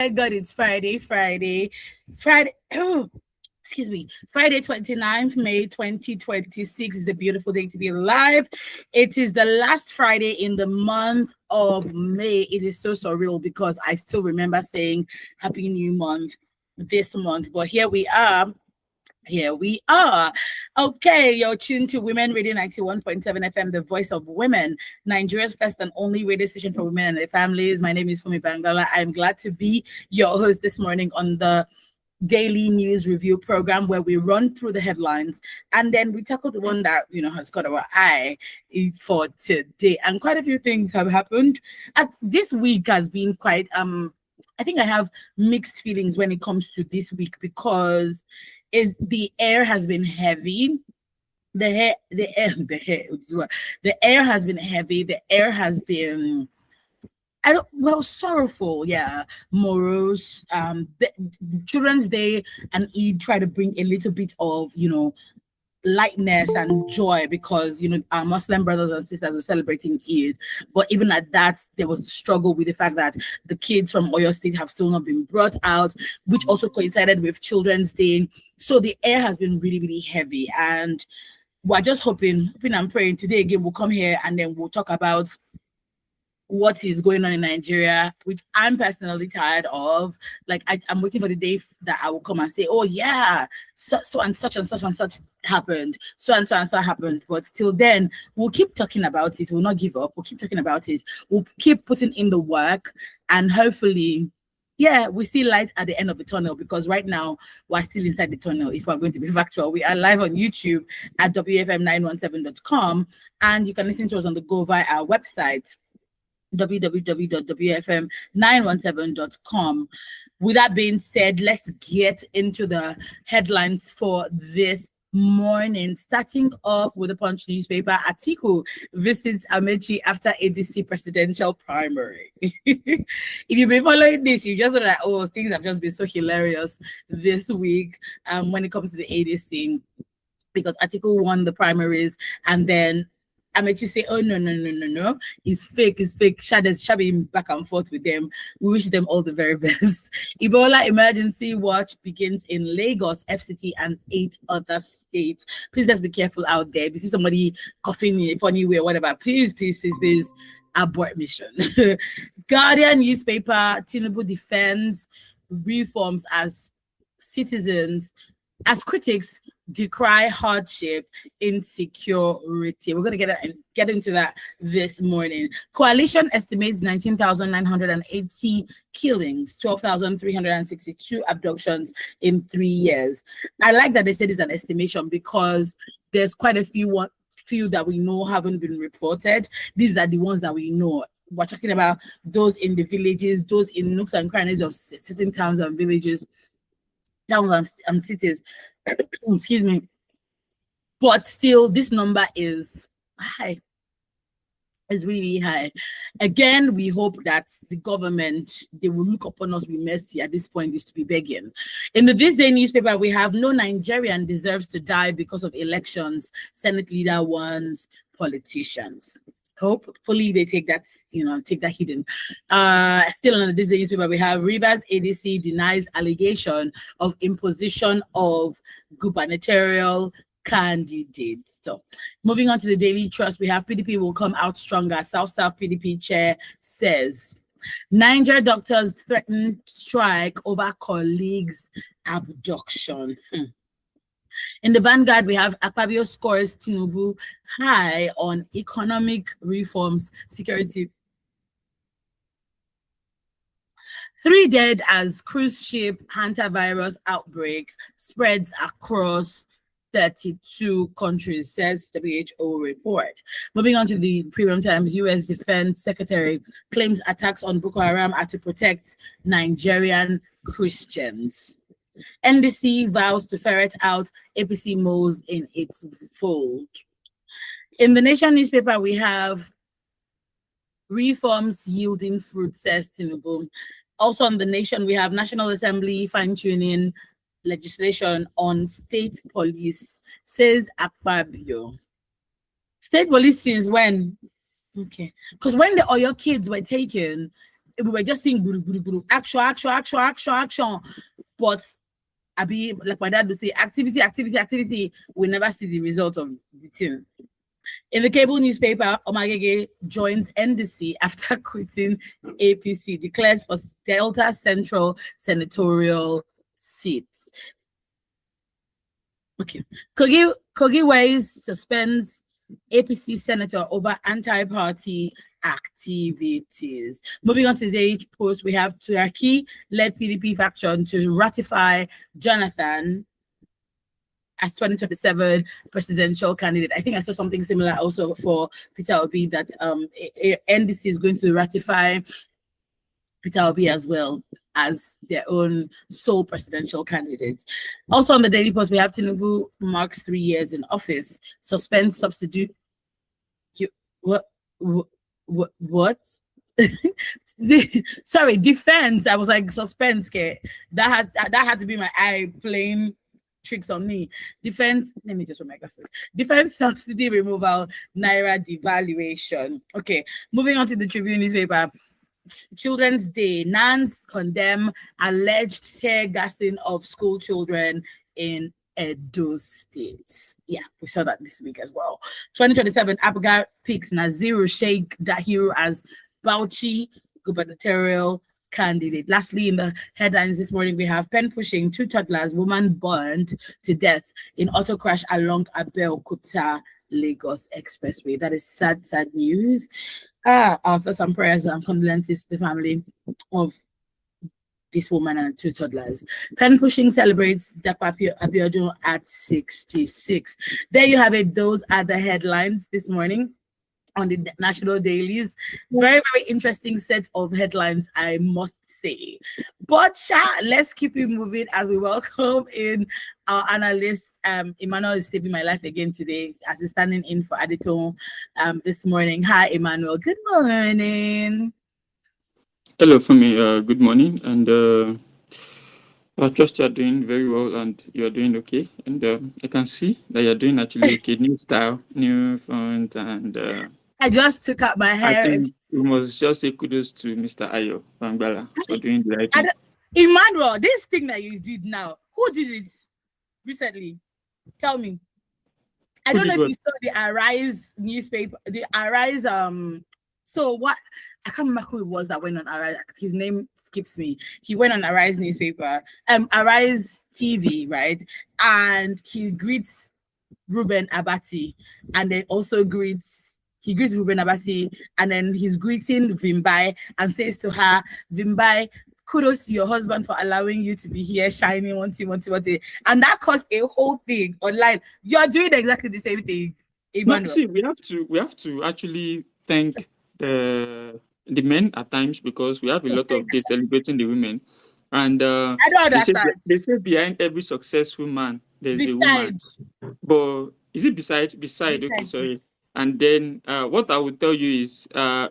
Thank God it's Friday. Oh, excuse me. Friday, 29th May 2026 is a beautiful day to be alive. It is the last Friday in the month of May. It is so surreal because I still remember saying Happy New Month this month. But here we are. Here we are. Okay, you're tuned to Women Radio 91.7 FM, the voice of women, Nigeria's first and only radio station for women and their families. My name is Fumi Bangala. I'm glad to be your host this morning on the Daily News Review program, where we run through the headlines and then we tackle the one that has caught our eye for today. And quite a few things have happened. This week has been quite I think I have mixed feelings when it comes to this week because the air has been heavy. The air has been heavy. The air has been sorrowful, morose. The Children's Day and Eid try to bring a little bit of lightness and joy because our Muslim brothers and sisters were celebrating Eid, but even at that there was a struggle with the fact that the kids from Oyo State have still not been brought out, which also coincided with Children's Day. So the air has been really, really heavy, and we're just hoping and praying today again we'll come here and then we'll talk about what is going on in Nigeria, which I'm personally tired of. Like I'm waiting for the day that I will come and say, oh yeah, so and such happened, so and so happened. But till then, we'll keep talking about it. We'll not give up. We'll keep talking about it. We'll keep putting in the work, and hopefully, we see light at the end of the tunnel, because right now we're still inside the tunnel. If we're going to be factual, we are live on YouTube at wfm917.com, and you can listen to us on the go via our website www.wfm917.com. With that being said, let's get into the headlines for this morning, starting off with the Punch newspaper. Atiku visits Amaechi after ADC presidential primary. If you've been following this, you just know that things have just been so hilarious this week when it comes to the ADC, because Atiku won the primaries and then Amaechi say, oh no, it's fake. Shabbing back and forth with them. We wish them all the very best. Ebola emergency watch begins in Lagos, FCT, and 8 other states. Please, let's be careful out there. If you see somebody coughing in a funny way or whatever, please abort mission. Guardian newspaper, Tinubu defends reforms as citizens, as critics decry hardship, insecurity. We're going to get into that this morning. Coalition estimates 19,980 killings, 12,362 abductions in 3 years. I like that they said it's an estimation because there's quite a few that we know haven't been reported. These are the ones that we know. We're talking about those in the villages, those in nooks and crannies of certain towns and villages, towns and cities. Excuse me. But still, this number is high. It's really high. Again, we hope that the government, they will look upon us with mercy. At this point, is to be begging. In the This Day newspaper, we have no Nigerian deserves to die because of elections. Senate leader wants politicians. Hopefully they take that hidden. Still on the This Day newspaper, we have Rivers ADC denies allegation of imposition of gubernatorial candidates. So moving on to the Daily Trust, we have PDP will come out stronger. South PDP chair says Niger doctors threaten strike over colleagues' abduction. In the Vanguard, we have Akpabio scores Tinubu high on economic reforms, security. 3 dead as cruise ship hantavirus outbreak spreads across 32 countries, says WHO report. Moving on to the Premium Times, U.S. Defense Secretary claims attacks on Boko Haram are to protect Nigerian Christians. NDC vows to ferret out APC moles in its fold. In the Nation newspaper, we have reforms yielding fruit, says Tinubu. Also on the Nation, we have National Assembly fine-tuning legislation on state police, says Akpabio. State police since when? Okay. Because when the Oyo kids were taken, we were just seeing guru, guru, guru, action, action, action, action, action. But I be like my dad would say, activity, activity, activity. We never see the result of the thing. In the cable newspaper, Omagege joins NDC after quitting APC, declares for Delta Central senatorial seats. Okay. Kogi Ways suspends APC senator over anti-party activities. Moving on to the Daily Post, we have Turaki-led PDP faction to ratify Jonathan as 2027 presidential candidate. I think I saw something similar also for Peter Obi, that NDC is going to ratify Peter Obi as well as their own sole presidential candidate. Also on the Daily Post, we have Tinubu marks 3 years in office, suspends substitute. What? Sorry, defense. I was like suspense. Okay, that had to be my eye playing tricks on me. Defense. Let me just wear my glasses. Defense subsidy removal, naira devaluation. Okay, moving on to the Tribune newspaper. Children's Day. Nans condemn alleged tear gassing of school children in Edo State. Yeah, we saw that this week as well. 2027, Abigail picks Naziru Sheikh Dahiru as Bauchi gubernatorial candidate. Lastly, in the headlines this morning, we have pen pushing 2 toddlers, woman burned to death in auto crash along Abeokuta Lagos Expressway. That is sad, sad news. After some prayers and condolences to the family of this woman and 2 toddlers. Pen pushing celebrates Dapapi Abiodun at 66. There you have it. Those are the headlines this morning on the national dailies. Very, very interesting set of headlines, I must say. But let's keep it moving as we welcome in our analyst. Emmanuel is saving my life again today as he's standing in for Aditon this morning. Hi, Emmanuel. Good morning. Hello, Fumi. Good morning, and I trust you are doing very well and you are doing okay. And I can see that you are doing actually okay. New style, new font, and I just took out my hair. I think we must just say kudos to Mr. Ayo Bangbala for doing the right thing. Emmanuel, this thing that you did now, who did it recently? Tell me. I don't know if you saw the Arise newspaper, the Arise so what, I can't remember who it was that went on Arise. His name skips me. He went on Arise newspaper, Arise TV, right? And he greets Ruben Abati, and then also greets Ruben Abati, and then he's greeting Vimbai and says to her, Vimbai, kudos to your husband for allowing you to be here shining one. And that caused a whole thing online. You're doing exactly the same thing, Emmanuel. No, see, we have to actually thank the men at times, because we have a lot of days celebrating the women, and I don't understand. They say behind every successful man there's a woman. But is it beside? Okay, sorry. And then what I would tell you is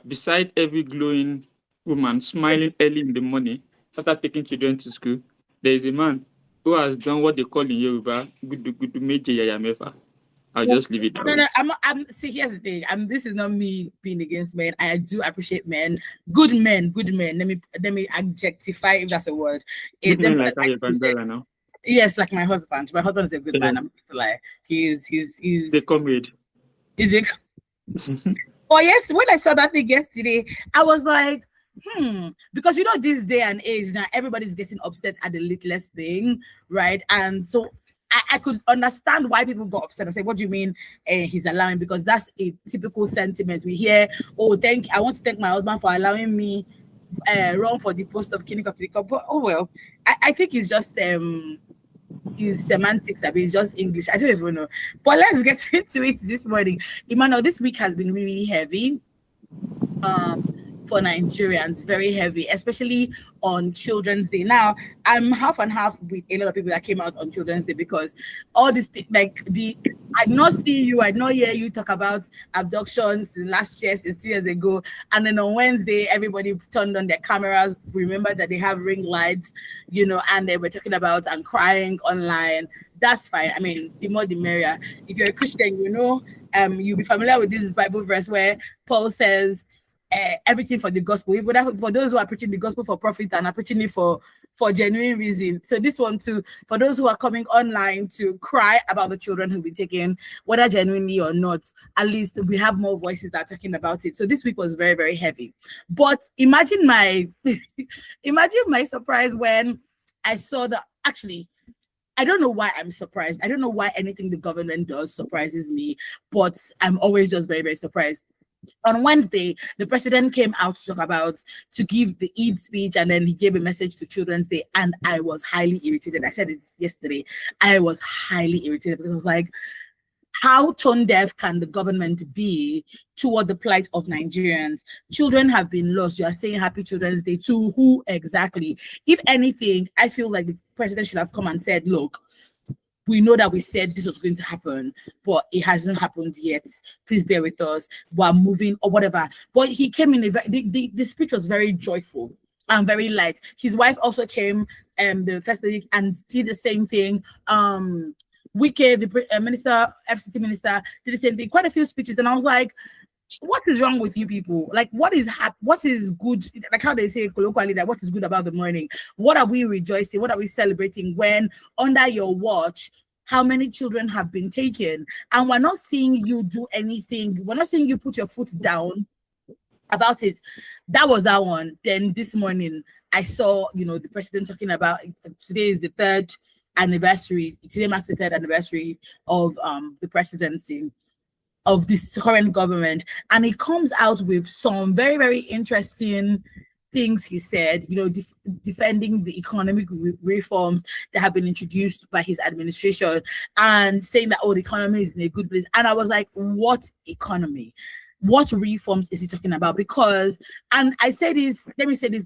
beside every glowing woman smiling early in the morning after taking children to school, there is a man who has done what they call in Yoruba good meje yayamefa. I'll just leave it. No. I'm see. Here's the thing. This is not me being against men. I do appreciate men. Good men. Let me adjectify, if that's a word. Good men like Bangbala now. Yes, like my husband. My husband is a good man. I'm not going to lie. He's the comrade. Is it? Oh yes. When I saw that thing yesterday, I was like, because you know this day and age now everybody's getting upset at the littlest thing, right? And so I could understand why people got upset and say, what do you mean he's allowing? Because that's a typical sentiment we hear. Oh, I want to thank my husband for allowing me run for the post of King of the Cup. But oh well, I think it's just his semantics. I mean, it's just English. I don't even know. But let's get into it this morning. Emmanuel, this week has been really heavy. For Nigerians, very heavy, especially on Children's Day. Now, I'm half and half with a lot of people that came out on Children's Day, because all this I did not see you, I did not hear you talk about abductions last year, 6 years ago, and then on Wednesday, everybody turned on their cameras, remember that they have ring lights, and they were talking about and crying online. That's fine. I mean, the more the merrier. If you're a Christian, you'll be familiar with this Bible verse where Paul says, everything for the gospel, even for those who are preaching the gospel for profit and are preaching it for genuine reason. So this one too, for those who are coming online to cry about the children who've been taken, whether genuinely or not, at least we have more voices that are talking about it. So this week was very, very heavy. But imagine my imagine my surprise when I saw that. Actually, I don't know why I'm surprised. I don't know why anything the government does surprises me, but I'm always just very, very surprised. On Wednesday, the president came out to give the Eid speech, and then he gave a message to Children's Day, and I was highly irritated. I said it yesterday. I was highly irritated because I was like, how tone deaf can the government be toward the plight of Nigerians? Children have been lost. You are saying Happy Children's Day to who exactly? If anything, I feel like the president should have come and said, look, we know that we said this was going to happen, but it hasn't happened yet. Please bear with us. We're moving or whatever. But he came in, the speech was very joyful and very light. His wife also came the first day and did the same thing. Wike, the minister, FCT minister, did the same thing. Quite a few speeches. And I was like, what is wrong with you people? Like, what is good? Like how they say colloquially, that what is good about the morning? What are we rejoicing? What are we celebrating when under your watch, how many children have been taken? And we're not seeing you do anything. We're not seeing you put your foot down about it. That was that one. Then this morning, I saw, the president talking about today is the third anniversary. Today marks the third anniversary of the presidency of this current government, and he comes out with some very, very interesting things. He said, defending the economic reforms that have been introduced by his administration, and saying that the economy is in a good place. And I was like, what economy? What reforms is he talking about? Because, and I say this, let me say this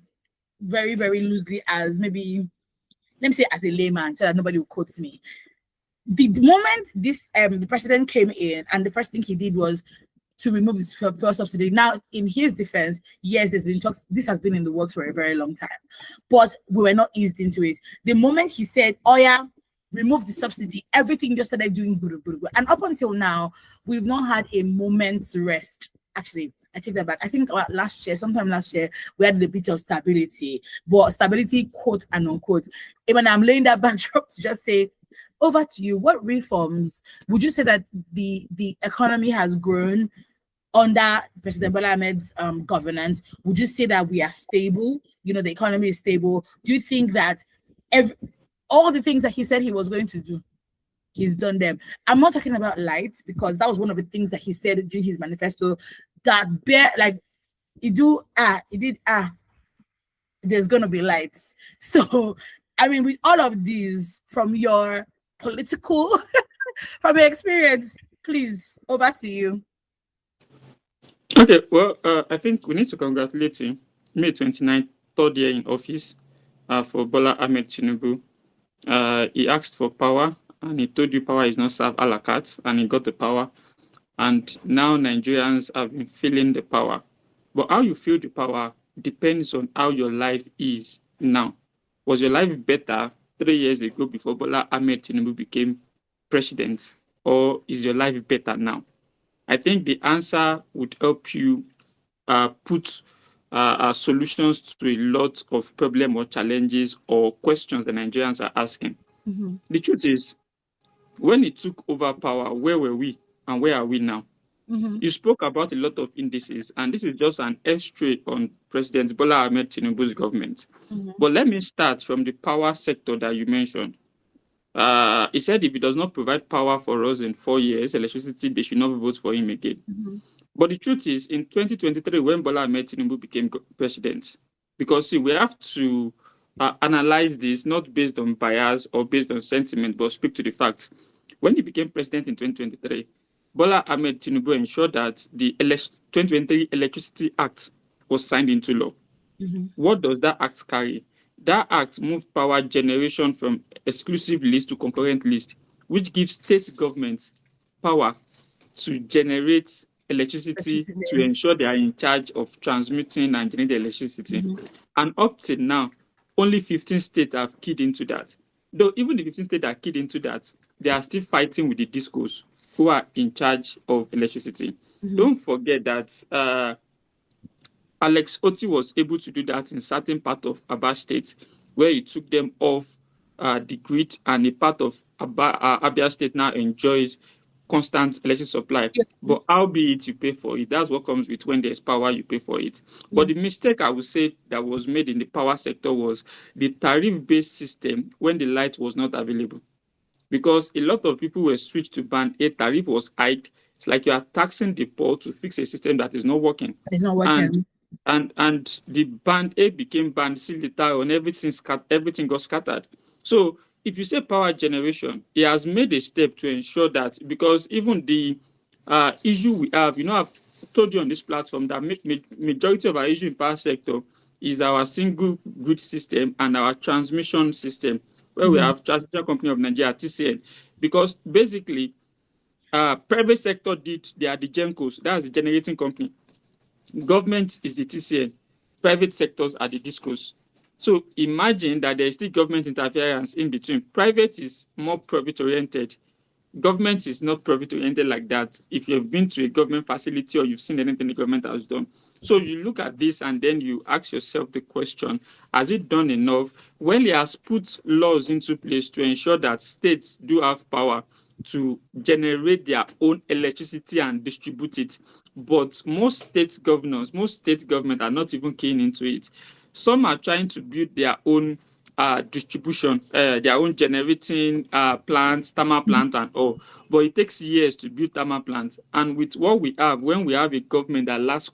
very, very loosely, as maybe, let me say as a layman, so that nobody will quote me. The moment this the president came in, and the first thing he did was to remove the fuel subsidy. Now, in his defense, yes, there's been talks. This has been in the works for a very long time, but we were not eased into it. The moment he said, "Oh yeah, remove the subsidy," everything just started doing good. And up until now, we've not had a moment's rest. Actually, I take that back. I think sometime last year, we had a bit of stability, but stability, quote and unquote. And when I'm laying that backdrop to just say, over to you, what reforms would you say that the economy has grown under President Bola Ahmed's governance? Would you say that we are stable? The economy is stable. Do you think that all the things that he said he was going to do, he's done them? I'm not talking about light, because that was one of the things that he said during his manifesto, that there's gonna be lights. So I mean, with all of these, from your political from your experience, please, over to you. Okay, well, I think we need to congratulate him. May 29th, third year in office for Bola Ahmed Tinubu. He asked for power, and he told you power is not served a la carte, and he got the power. And now Nigerians have been feeling the power. But how you feel the power depends on how your life is now. Was your life better 3 years ago before Bola Ahmed Tinubu became president, or is your life better now? I think the answer would help you put solutions to a lot of problems or challenges or questions the Nigerians are asking. Mm-hmm. The truth is, when he took over power, where were we and where are we now? Mm-hmm. You spoke about a lot of indices, and this is just an X-ray on President Bola Ahmed Tinubu's government. Mm-hmm. But let me start from the power sector that you mentioned. He said if he does not provide power for us in 4 years, electricity, they should not vote for him again. Mm-hmm. But the truth is, in 2023, when Bola Ahmed Tinubu became president, because see, we have to analyze this not based on bias or based on sentiment, but speak to the facts. When he became president in 2023, Bola Ahmed Tinubu ensured that the 2023 Electricity Act was signed into law. Mm-hmm. What does that act carry? That act moved power generation from exclusive list to concurrent list, which gives state governments power to generate electricity to ensure they are in charge of transmitting and generating electricity. Mm-hmm. And up to now, only 15 states have keyed into that. Though even the 15 states that keyed into that, they are still fighting with the discos who are in charge of electricity. Mm-hmm. Don't forget that Alex Otti was able to do that in certain part of Aba State, where he took them off the grid, and a part of Abia State now enjoys constant electricity supply. Yes. But how be it you pay for it? That's what comes with when there's power, you pay for it. But the mistake I would say that was made in the power sector was the tariff-based system when the light was not available. Because a lot of people were switched to band A, tariff was hiked. It's like you are taxing the poor to fix a system that is not working. It's not working. And the band A became band C later on, everything got scattered. So if you say power generation, it has made a step to ensure that, because even the issue we have, I've told you on this platform that majority of our issue in power sector is our single grid system and our transmission system, where we have Transmission Company of Nigeria, TCN, because basically private sector they are the GENCOs, that's the generating company. Government is the TCN, private sectors are the DISCOs. So imagine that there is still government interference in between. Private is more profit-oriented. Government is not profit-oriented like that. If you've been to a government facility or you've seen anything the government has done. So you look at this and then you ask yourself the question, has it done enough? Well, he has put laws into place to ensure that states do have power to generate their own electricity and distribute it. But most state government are not even keen into it. Some are trying to build their own distribution, their own generating plants, thermal plant and all. But it takes years to build thermal plants. And with what we have, when we have a government that lacks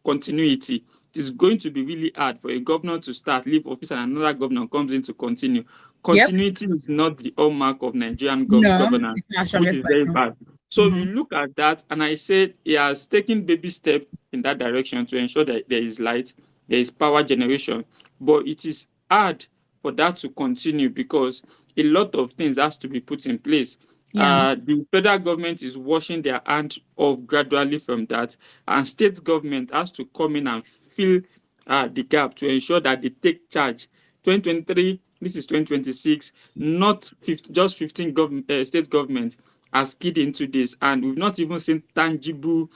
continuity, it is going to be really hard for a governor to start, leave office, and another governor comes in to continue. Continuity is not the hallmark of Nigerian governance, which is very bad. So you look at that, and I said he has taken baby steps in that direction to ensure that there is light, there is power generation, but it is hard for that to continue because a lot of things has to be put in place. The federal government is washing their hand off gradually from that, and state government has to come in and fill the gap to ensure that they take charge. 2023, this is 2026, not just 15 state government has keyed into this, and we've not even seen tangible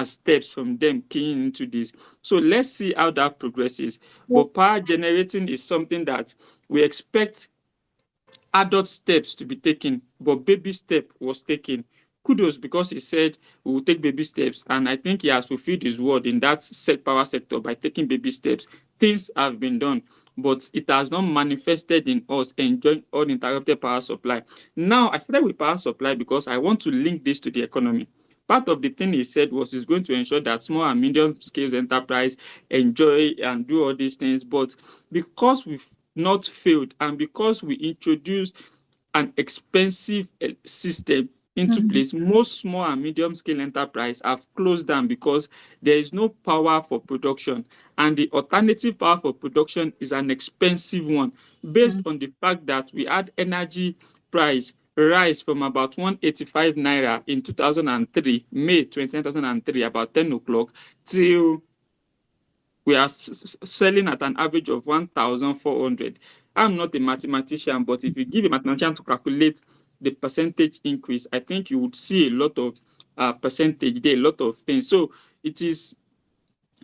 steps from them keying into this. So let's see how that progresses. But power generating is something that we expect adult steps to be taken, but baby step was taken. Kudos, because he said we will take baby steps, and I think he has fulfilled his word in that power sector by taking baby steps. Things have been done, but it has not manifested in us enjoying uninterrupted power supply. Now, I started with power supply because I want to link this to the economy. Part of the thing he said was he's going to ensure that small and medium scale enterprise enjoy and do all these things. But because we've not failed and because we introduced an expensive system into place, most small and medium scale enterprise have closed down because there is no power for production, and the alternative power for production is an expensive one based on the fact that we had energy price rise from about 185 naira in 2003, May 2003, about 10 o'clock, till we are selling at an average of 1,400. I'm not a mathematician, but if you give a mathematician to calculate the percentage increase, I think you would see a lot of percentage there, a lot of things. So it is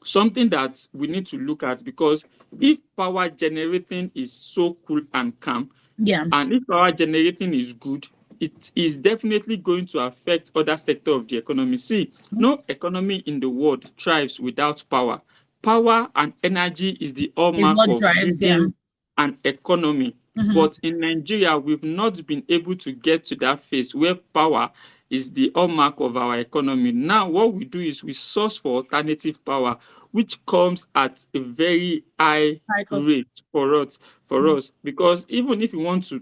something that we need to look at, because if power generating is so cool and calm, and if power generating is good, it is definitely going to affect other sectors of the economy. See, no economy in the world thrives without power. Power and energy is the hallmark of building an economy. But in Nigeria, we've not been able to get to that phase where power is the hallmark of our economy. Now, what we do is we source for alternative power, which comes at a very high rate for us. Because even if you want to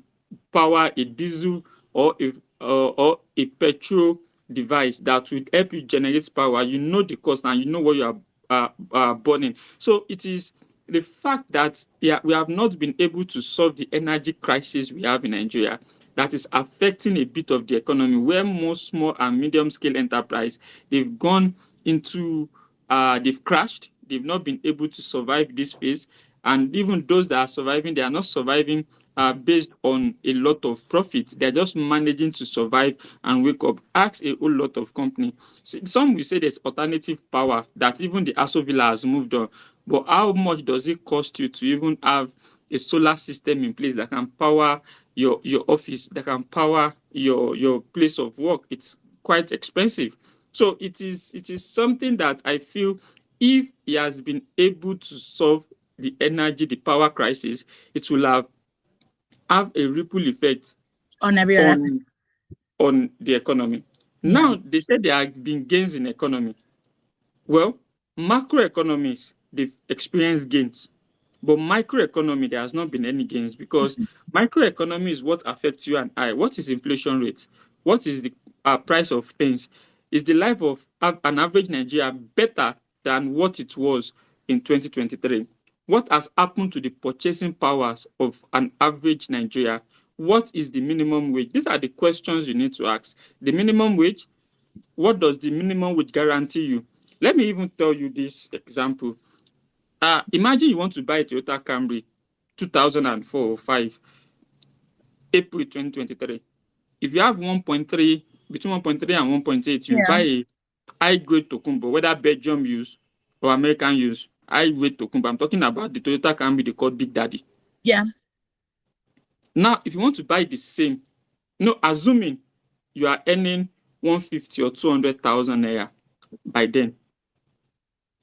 power a diesel or a petrol device that will help you generate power, you know the cost and you know what you are burning. So it is the fact that we have not been able to solve the energy crisis we have in Nigeria that is affecting a bit of the economy, where most small and medium scale enterprise, they've gone into, they've crashed, they've not been able to survive this phase. And even those that are surviving, they are not surviving based on a lot of profit. They're just managing to survive and wake up. Ask a whole lot of companies. Some will say there's alternative power, that even the ASO Villa has moved on. But how much does it cost you to even have a solar system in place that can power your office, that can power your place of work? It's quite expensive. So it is something that I feel, if he has been able to solve the energy, the power crisis, it will have a ripple effect on every other thing. On the economy. Yeah. Now, they said there have been gains in economy. Well, macroeconomies, they've experienced gains. But microeconomy, there has not been any gains, because microeconomy is what affects you and I. What is inflation rate? What is the price of things? Is the life of an average Nigeria better than what it was in 2023? What has happened to the purchasing powers of an average Nigeria? What is the minimum wage? These are the questions you need to ask. The minimum wage, what does the minimum wage guarantee you? Let me even tell you this example. Imagine you want to buy a Toyota Camry 2004 or 5, April 2023. If you have 1.3, between 1.3 and 1.8, you buy a high-grade Tokumbo, whether Belgium use or American use, high-grade Tokumbo. I'm talking about the Toyota Camry they call Big Daddy. Yeah. Now, if you want to buy the same, assuming you are earning 150 or 200,000 naira by then.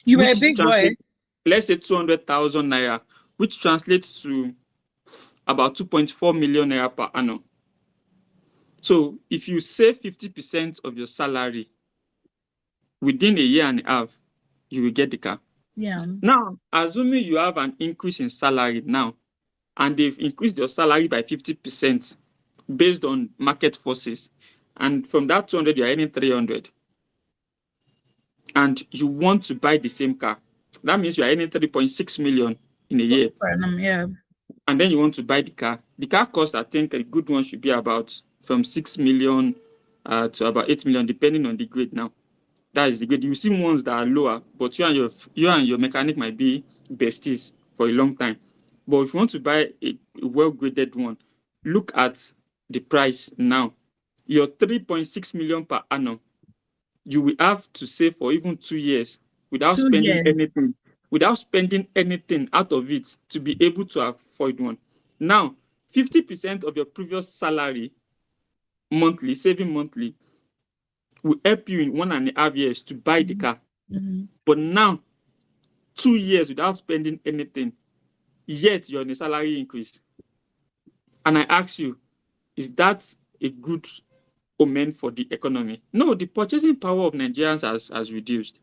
You were a big boy. Let's say 200,000 naira, which translates to about 2.4 million naira per annum. So if you save 50% of your salary within a year and a half, you will get the car. Yeah. Now, assuming you have an increase in salary now, and they've increased your salary by 50% based on market forces, and from that 200, you're earning 300, and you want to buy the same car, that means you're earning 3.6 million in a year. Yeah. And then you want to buy the car. The car cost, I think, a good one should be about from 6 million to about 8 million, depending on the grade now. That is the grade. You see ones that are lower, but you and your mechanic might be besties for a long time. But if you want to buy a well-graded one, look at the price now. Your 3.6 million per annum, you will have to save for even 2 years without spending anything out of it to be able to afford one. Now, 50% of your previous salary monthly, saving monthly, will help you in 1.5 years to buy the car. But now, 2 years without spending anything, yet you're on a salary increase. And I ask you, is that a good omen for the economy? No, the purchasing power of Nigerians has reduced.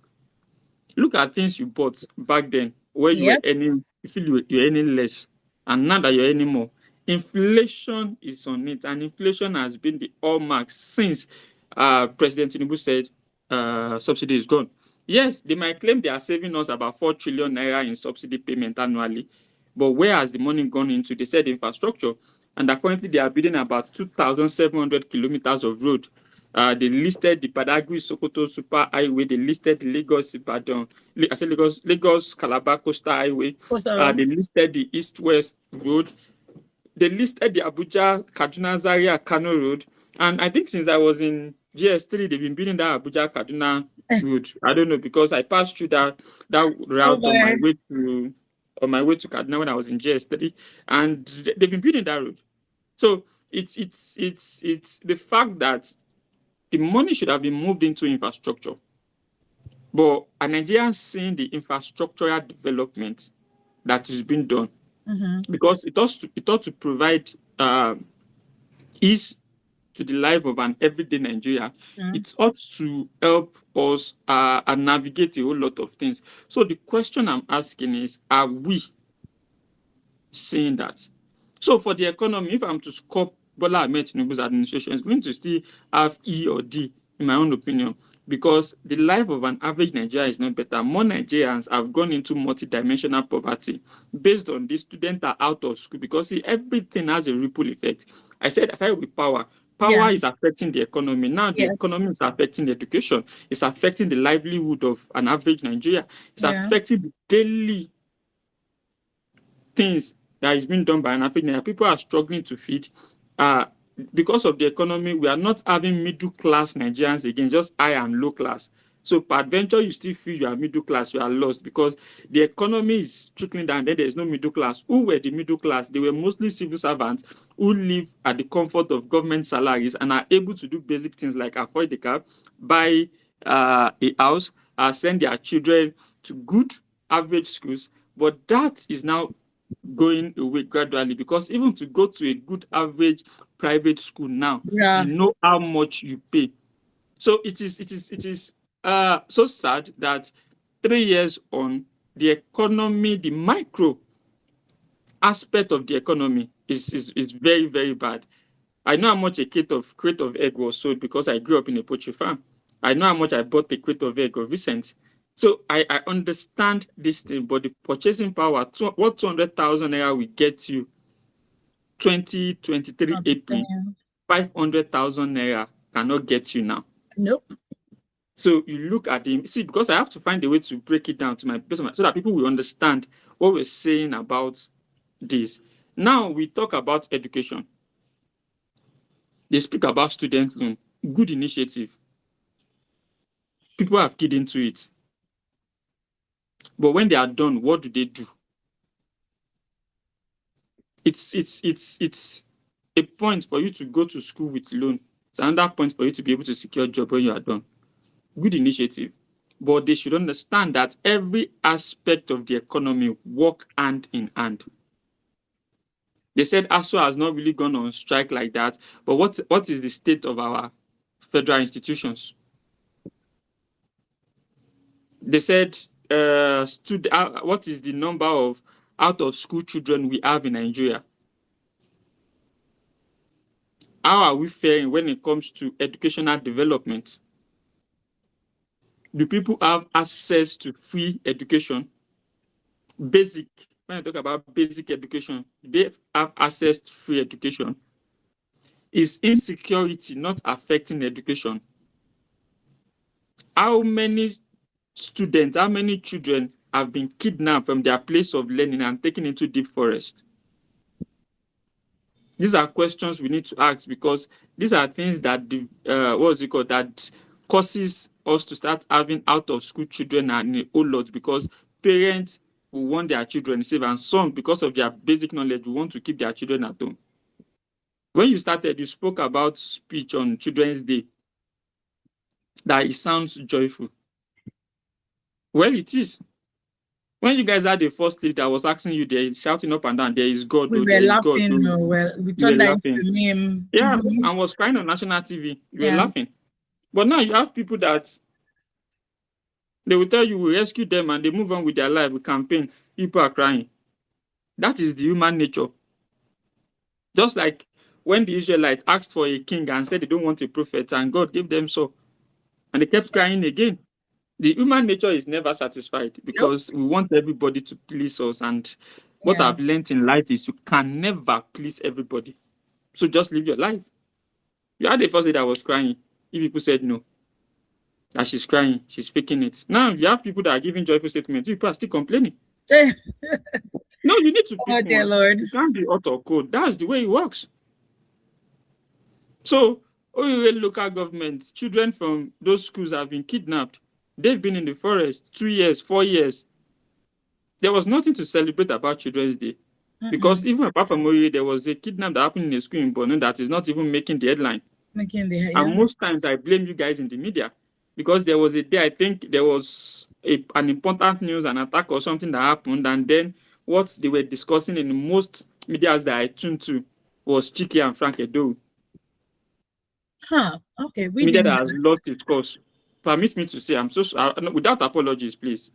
Look at things you bought back then where you were earning, you feel you're earning less, and now that you're earning more. Inflation is on it, and inflation has been the hallmark since President Tinubu said subsidy is gone. Yes, they might claim they are saving us about 4 trillion naira in subsidy payment annually, but where has the money gone into? They said infrastructure, and currently they are building about 2,700 kilometers of road. They listed the Badagry Sokoto Super Highway. They listed the Lagos Calabar Coastal Highway. They listed the East-West Road. They listed the Abuja Kaduna Zaria Kano Road. And I think since I was in GS3, they've been building that Abuja Kaduna Road. I don't know, because I passed through that route on my way to Kaduna when I was in GS3, and they've been building that road. So it's the fact that the money should have been moved into infrastructure, but are Nigerians seeing the infrastructural development that is being done? Because it ought to provide ease to the life of an everyday Nigeria. It ought to help us navigate a whole lot of things. So the question I'm asking is, are we seeing that? So for the economy, if I'm to score Bola Ahmed Tinubu's administration, is going to still have E or D, in my own opinion, because the life of an average Nigerian is not better. More Nigerians have gone into multidimensional poverty based on the students are out of school, because everything has a ripple effect. I started with power. Power is affecting the economy. Now the economy is affecting the education. It's affecting the livelihood of an average Nigeria. It's affecting the daily things that is being done by an average Nigeria. People are struggling to feed. Because of the economy, we are not having middle class Nigerians again, just high and low class. So peradventure, you still feel you are middle class, you are lost because the economy is trickling down. Then there is no middle class. Who were the middle class? They were mostly civil servants who live at the comfort of government salaries and are able to do basic things like afford the car, buy a house, send their children to good average schools. But that is now going away gradually because even to go to a good average private school now, you know how much you pay. So it is so sad that 3 years on, the economy, the micro aspect of the economy is very, very bad. I know how much a crate of egg was sold because I grew up in a poultry farm. I know how much I bought a crate of egg of recent. So I understand this thing, but the purchasing power, what 200,000 naira will get you 2023 April, 500,000 naira cannot get you now. Nope. So you look at him, see, because I have to find a way to break it down to my so that people will understand what we're saying about this. Now we talk about education. They speak about student loan. Good initiative. People have keyed into it. But when they are done, what do they do? It's a point for you to go to school with loan. It's another point for you to be able to secure a job when you are done. Good initiative. But they should understand that every aspect of the economy work hand in hand. They said ASU has not really gone on strike like that. But what is the state of our federal institutions? They said, what is the number of out-of-school children we have in Nigeria? How are we faring when it comes to educational development? Do people have access to free education? Basic, when I talk about basic education, they have access to free education. Is insecurity not affecting education? How many students, how many children have been kidnapped from their place of learning and taken into deep forest? These are questions we need to ask because these are things that that causes us to start having out of school children and a whole lot because parents will want their children safe and some, because of their basic knowledge, will want to keep their children at home. When you started, you spoke about speech on Children's Day, that it sounds joyful. Well, it is. When you guys had the first lady that was asking you, they're shouting up and down, there is God. We were laughing. Well, we turned that into a meme. Yeah, and was crying on national TV. You were laughing. But now you have people that they will tell you we rescue them and they move on with their life. We campaign. People are crying. That is the human nature. Just like when the Israelites asked for a king and said they don't want a prophet and God gave them so. And they kept crying again. The human nature is never satisfied because we want everybody to please us. And what I've learned in life is you can never please everybody. So just live your life. You had the first lady that was crying. If people said no, that she's crying, she's faking it. Now you have people that are giving joyful statements. People are still complaining. No, you need to pick one. Dear Lord. You can't be hot or cold. That's the way it works. So, local government, children from those schools have been kidnapped. They've been in the forest 2 years, 4 years. There was nothing to celebrate about Children's Day. Because even apart from Oye, there was a kidnap that happened in a school in Borno that is not even making the headline. And most times I blame you guys in the media. Because there was a day, I think there was an important news, an attack or something that happened. And then what they were discussing in most medias that I tuned to was Chike and Frank Edo. Okay. Media that has lost its course. Permit me to say, I'm so without apologies, please.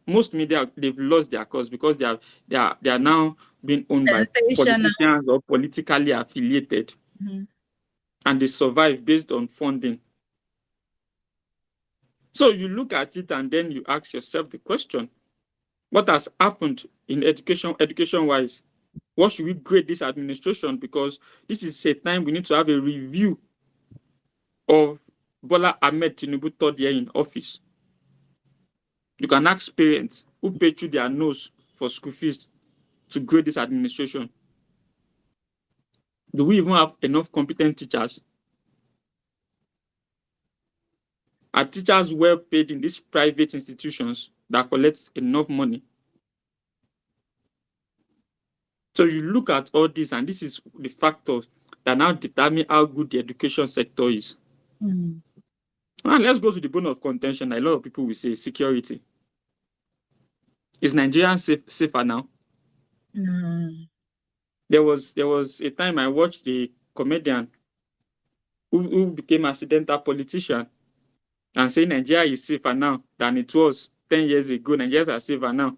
Most media, they've lost their cause because they are now being owned by politicians or politically affiliated, and they survive based on funding. So you look at it and then you ask yourself the question: what has happened in education-wise? What should we grade this administration? Because this is a time we need to have a review of Bola Ahmed Tinubu 3rd year in office. You can ask parents who pay through their nose for school fees to grade this administration. Do we even have enough competent teachers? Are teachers well paid in these private institutions that collect enough money? So you look at all this, and this is the factors that now determine how good the education sector is. And let's go to the bone of contention. A lot of people will say security. Is Nigeria safer now? There was a time I watched a comedian who became accidental politician and saying Nigeria is safer now than it was 10 years ago. Nigerians are safer now.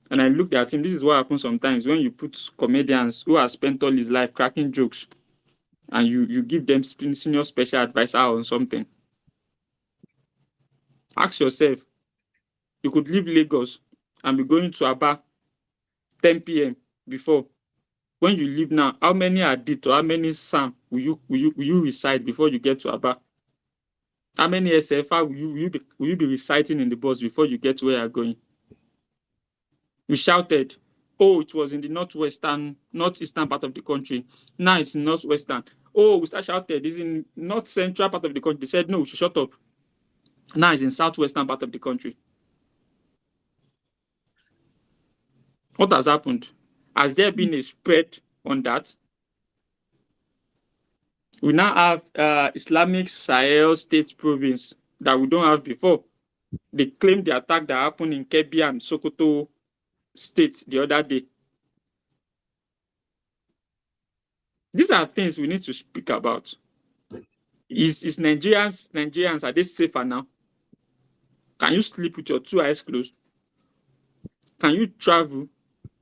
And I looked at him. This is what happens sometimes when you put comedians who have spent all his life cracking jokes and you give them senior special advisor on something. Ask yourself, you could leave Lagos and be going to Aba 10 p.m. before. When you leave now, how many Adit or how many Sam will you recite before you get to Aba? How many SFR will you be reciting in the bus before you get to where you're going? You shouted, oh, it was in the northeastern part of the country. Now it's in northwestern. Oh, we start shouted, it's in north central part of the country. They said, no, we should shut up. Now it's in southwestern part of the country. What has happened? Has there been a spread on that? We now have Islamic Sahel State province that we don't have before. They claim the attack that happened in Kebbi and Sokoto state the other day. These are things we need to speak about. Is Nigerians, are they safer now? Can you sleep with your two eyes closed? Can you travel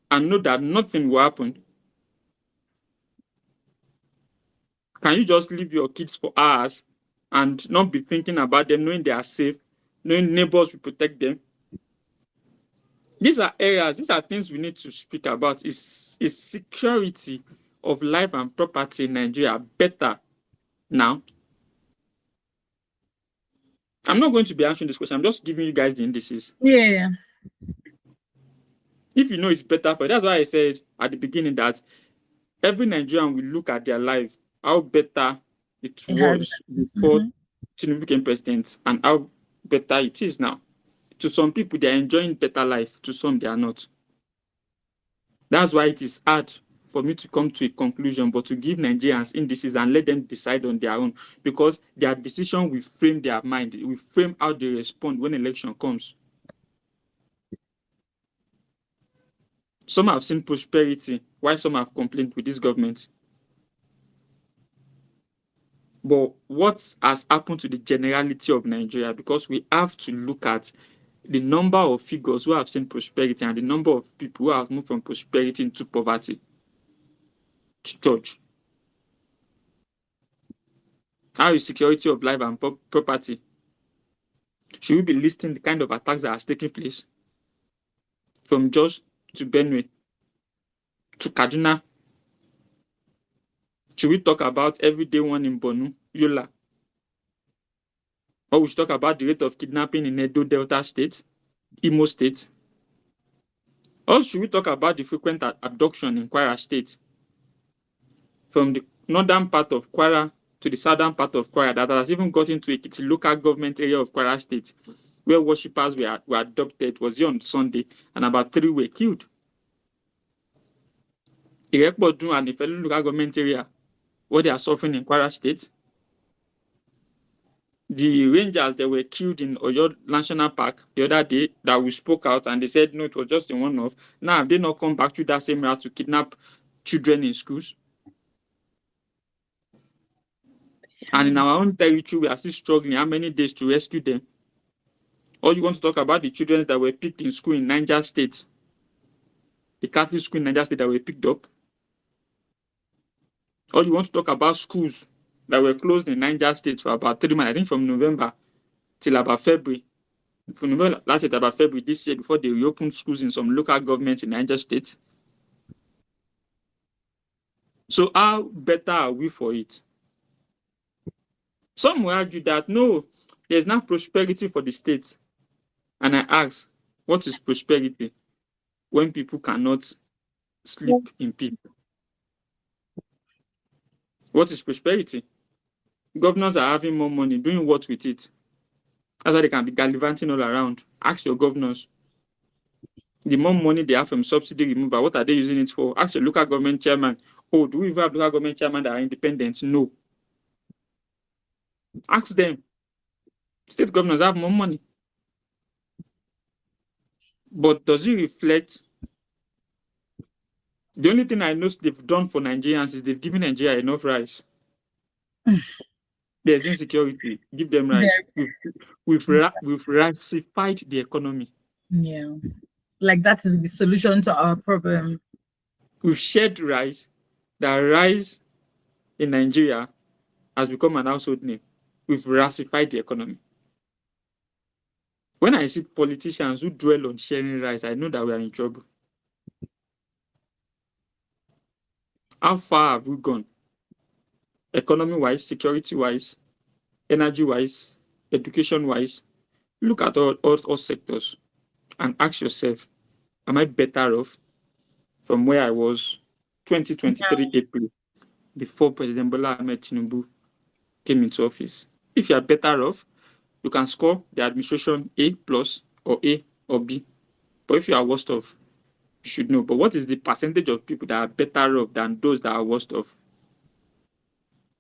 and know that nothing will happen? Can you just leave your kids for hours and not be thinking about them, knowing they are safe, knowing neighbors will protect them? These are areas, these are things we need to speak about. Is security of life and property in Nigeria better now? I'm not going to be answering this question. I'm just giving you guys the indices. Yeah. If you know it's better for you, that's why I said at the beginning that every Nigerian will look at their life, how better it was before Tinubu became president and how better it is now. To some people, they are enjoying better life. To some, they are not. That's why it is hard for me to come to a conclusion, but to give Nigerians indices and let them decide on their own, because their decision will frame their mind, it will frame how they respond when election comes. Some have seen prosperity, while some have complained with this government. But what has happened to the generality of Nigeria? Because we have to look at the number of figures who have seen prosperity and the number of people who have moved from prosperity into poverty to judge. How is security of life and property? Should we be listing the kind of attacks that has taken place from Jos to Benue to Kaduna? Should we talk about everyday one in Borno, Yola? Or we should talk about the rate of kidnapping in Edo Delta State, Imo State? Or should we talk about the frequent abduction in Kwara State? From the northern part of Kwara to the southern part of Kwara, that has even got into a local government area of Kwara State, where worshippers were abducted. Was here on Sunday, and about 3 were killed. Irekpodun and the fellow local government area, what they are suffering in Kwara State. The rangers that were killed in Oyo National Park the other day that we spoke out, and they said no, it was just a one-off. Now, have they not come back to that same route to kidnap children in schools? And in our own territory, we are still struggling how many days to rescue them? Or you want to talk about the children that were picked in school in Niger State, the Catholic school in Niger State that were picked up? Or you want to talk about schools that were closed in Niger State for about 3 months, I think from November till about February. From November last year, about February this year, before they reopened schools in some local governments in Niger State. So how better are we for it? Some will argue that no, there's not prosperity for the state. And I ask, what is prosperity when people cannot sleep in peace? What is prosperity? Governors are having more money, doing what with it? That's why they can be gallivanting all around. Ask your governors. The more money they have from subsidy removal, what are they using it for? Ask your local government chairman. Oh, do we even have local government chairman that are independent? No. Ask them. State governors have more money. But does it reflect? The only thing I know they've done for Nigerians is they've given Nigeria enough rice. There's insecurity. Give them rice. We've racified the economy. Yeah. Like that is the solution to our problem. We've shared rice. The rice in Nigeria has become an household name. We've racified the economy. When I see politicians who dwell on sharing rice, I know that we are in trouble. How far have we gone? Economy-wise, security-wise, energy-wise, education-wise. Look at all sectors and ask yourself, am I better off from where I was 2023 April, before President Bola Ahmed Tinubu came into office? If you are better off, you can score the administration A+ or A or B. But if you are worst off, you should know. But what is the percentage of people that are better off than those that are worst off?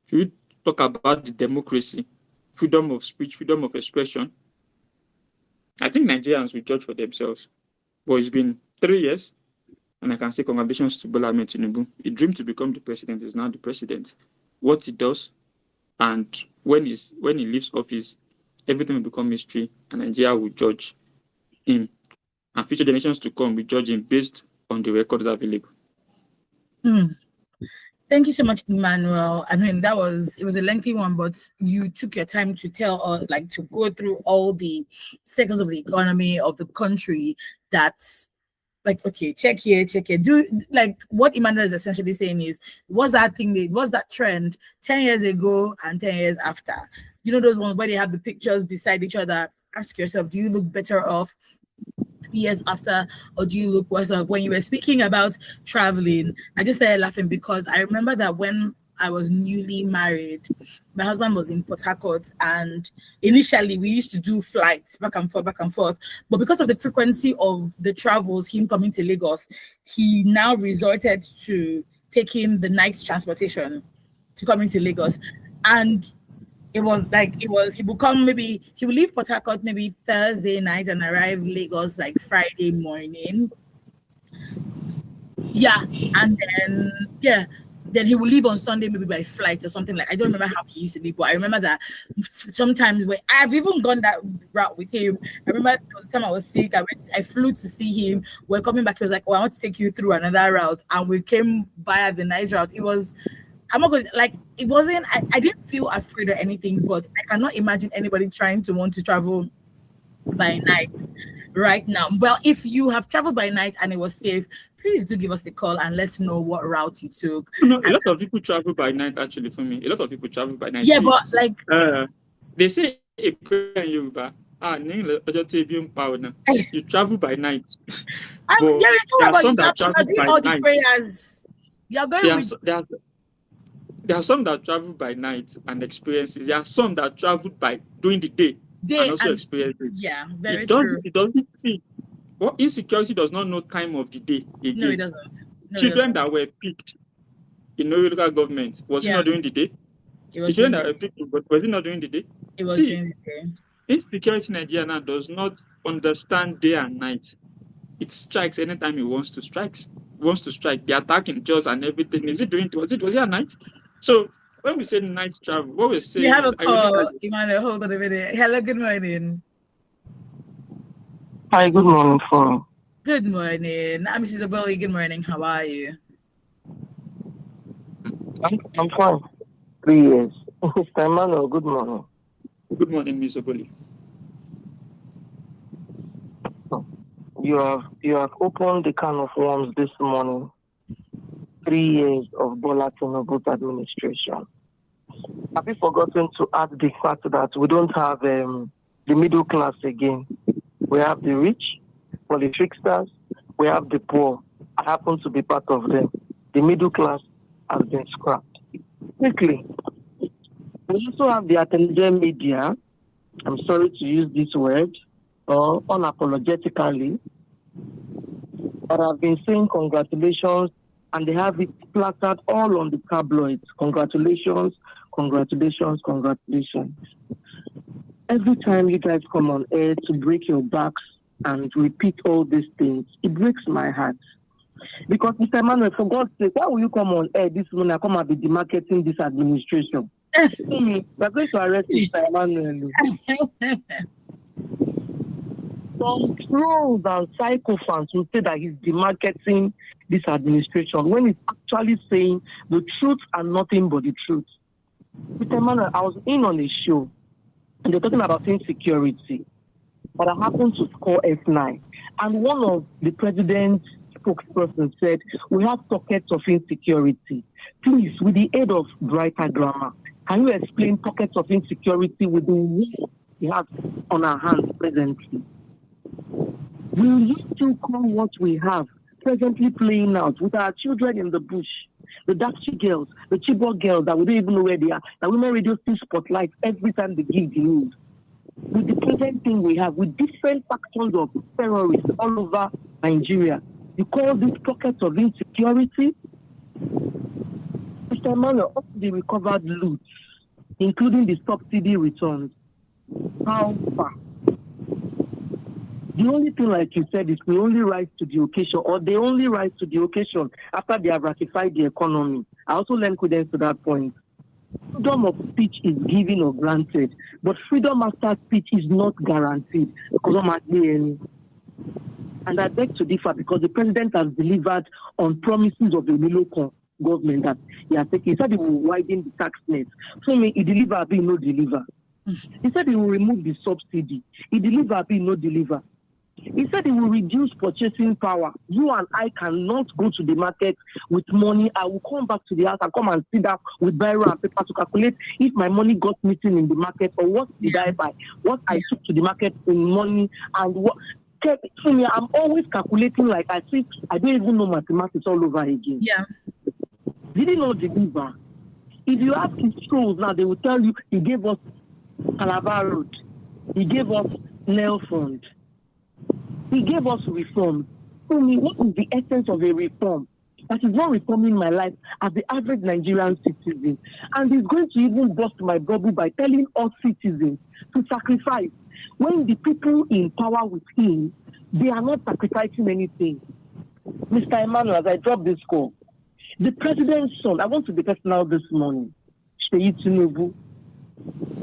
Should we talk about the democracy, freedom of speech, freedom of expression? I think Nigerians will judge for themselves. But it's been 3 years, and I can say congratulations to Bola Ahmed Tinubu. He dreamed to become the president, is now the president. What he does, and when he leaves office, everything will become history, and Nigeria will judge him. And future generations to come will judge him based on the records available. Thank you so much, Emmanuel. I mean, it was a lengthy one, but you took your time to to go through all the sectors of the economy of the country that's like, okay, check here. Do like what Emmanuel is essentially saying is, what's that trend 10 years ago and 10 years after? You know, those ones where they have the pictures beside each other. Ask yourself, do you look better off 3 years after, or do you look worse off? When you were speaking about traveling, I just started laughing because I remember that when I was newly married, my husband was in Port Harcourt, and initially we used to do flights back and forth. But because of the frequency of the travels, him coming to Lagos, he now resorted to taking the night transportation to come into Lagos. And he would leave Port Harcourt maybe Thursday night and arrive Lagos like Friday morning. Yeah. And then he would leave on Sunday, maybe by flight or something. Like, I don't remember how he used to leave, but I remember that sometimes when I've even gone that route with him. I remember there was a time I was sick. I flew to see him. We're coming back. He was like, "Oh, I want to take you through another route," and we came via the night route. It was, I'm not going to, like, it wasn't, I didn't feel afraid or anything, but I cannot imagine anybody trying to want to travel by night right now. Well, if you have traveled by night and it was safe, please do give us a call and let's know what route you took. No, a lot of people travel by night, actually, for me. A lot of people travel by night. Yeah, but like, they say a prayer in Yoruba. You travel by night. There are some that travel by night. Prayers. You're going There are some that travel by night and experiences. There are some that travel by during the day and also experience it. Yeah, very true. It doesn't see. Well, insecurity does not know time of the day. No, it doesn't. Children that were picked in local government, was it not during the day? It was children that were picked, but was it not during the day? It was during the day. Insecurity in Nigeria now does not understand day and night. It strikes anytime it wants to strike. The attacking jaws and everything. Was it at night? So when we say night travel, what we're saying you have a call, Emmanuel, hold on a minute. Hello, good morning. Hi, good morning, phone. Good morning. I'm Mrs. Oboli. Good morning. How are you? I'm fine. 3 years. Mr. Emmanuel, good morning. Good morning, Ms. Oboli. You have opened the can of worms this morning. 3 years of Bola Tinubu's administration. Have you forgotten to add the fact that we don't have the middle class again? We have the rich, tricksters, we have the poor. I happen to be part of them. The middle class has been scrapped. Quickly, we also have the intelligent media I'm sorry to use this word, or unapologetically, but I've been saying congratulations, and they have it placard all on the tabloids. Congratulations, congratulations, congratulations. Every time you guys come on air to break your backs and repeat all these things, it breaks my heart. Because Mr. Emmanuel, for God's sake, why will you come on air this morning and come and be demarketing this administration? We're going to arrest Mr. Emmanuel. Some trolls and psychophants will say that he's demarketing this administration when he's actually saying the truth and nothing but the truth. Mr. Emmanuel, I was in on a show and they're talking about insecurity, but I happened to score F9. And one of the president's spokesperson said, we have pockets of insecurity. Please, with the aid of brighter grammar, can you explain pockets of insecurity with the war we have on our hands presently? Will you still call what we have presently playing out with our children in the bush, the Dapchi girls, the Chibok girls that we don't even know where they are, that women radio still spotlight every time they give the news? With the present thing we have, with different factions of terrorists all over Nigeria, you call these pockets of insecurity? Mr. Emmanuel, all the recovered loot, including the subsidy returns, how far? The only thing, like you said, is we only rise to the occasion, or they only rise to the occasion after they have ratified the economy. I also lend credence to that point. Freedom of speech is given or granted, but freedom after speech is not guaranteed because I'm at the end. And I beg to differ because the president has delivered on promises of the local government that he has taken. He said he will widen the tax net. So he deliver, he no deliver. He said he will remove the subsidy. He deliver, he no deliver. He said he will reduce purchasing power. You and I cannot go to the market with money. I will come back to the house and come and sit down with biro and paper to calculate if my money got missing in the market or what did I buy, what I took to the market in money, and what. I'm always calculating like I think I don't even know mathematics all over again. Yeah. Did he not deliver? If you ask his schools now, they will tell you he gave us Calabar Road, he gave us Nail Fund, he gave us reform. Tell me, what is the essence of a reform that is not reforming my life as the average Nigerian citizen? And he's going to even bust my bubble by telling us citizens to sacrifice. When the people in power with him, they are not sacrificing anything. Mr. Emmanuel, as I drop this call, the president's son, I want to be personal this morning, Seyi Tinubu.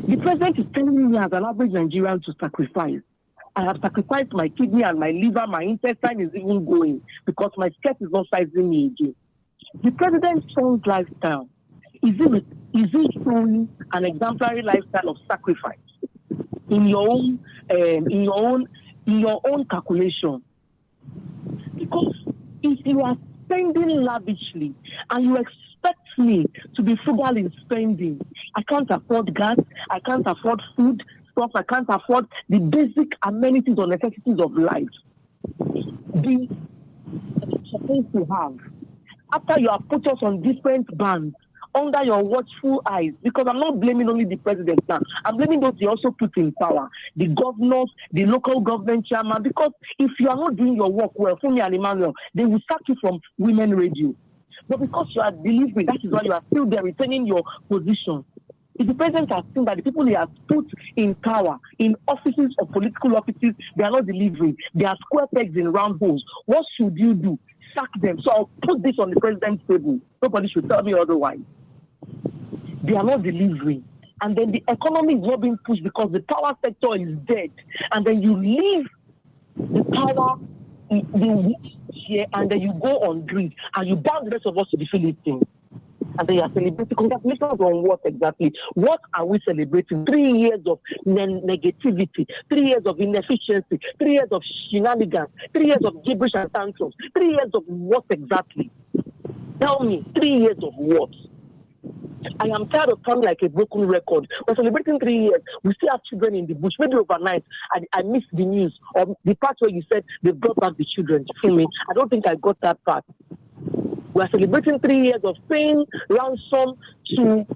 The president is telling me as an average Nigerian to sacrifice. I have sacrificed my kidney and my liver, my intestine is even going because my skirt is not sizing me again. The president's son's lifestyle, is it showing an exemplary lifestyle of sacrifice? In your own calculation, because if you are spending lavishly and you expect me to be frugal in spending, I can't afford gas, I can't afford food stuff, I can't afford the basic amenities or necessities of life. The supposed to have after you have put us on different bands under your watchful eyes, because I'm not blaming only the president now. I'm blaming those he also put in power, the governors, the local government chairman, because if you are not doing your work well, Fumi and Emmanuel, they will sack you from women radio. But because you are delivering, that is why you are still there retaining your position. If the president has seen that the people he has put in power, in offices or political offices, they are not delivering, they are square pegs in round holes, what should you do? Sack them. So I'll put this on the president's table. Nobody should tell me otherwise. They are not delivering. And then the economy is not being pushed because the power sector is dead. And then you leave the power here and then you go on grid and you ban the rest of us to the Philippines. And they are celebrating. Congratulations on what exactly? What are we celebrating? 3 years of negativity, 3 years of inefficiency, 3 years of shenanigans, 3 years of gibberish and tantrums, 3 years of what exactly? Tell me, 3 years of what? I am tired of sounding like a broken record. We're celebrating 3 years. We still have children in the bush. Maybe overnight, I missed the news or the part where you said they brought back the children. To me, I don't think I got that part. We are celebrating 3 years of paying ransom to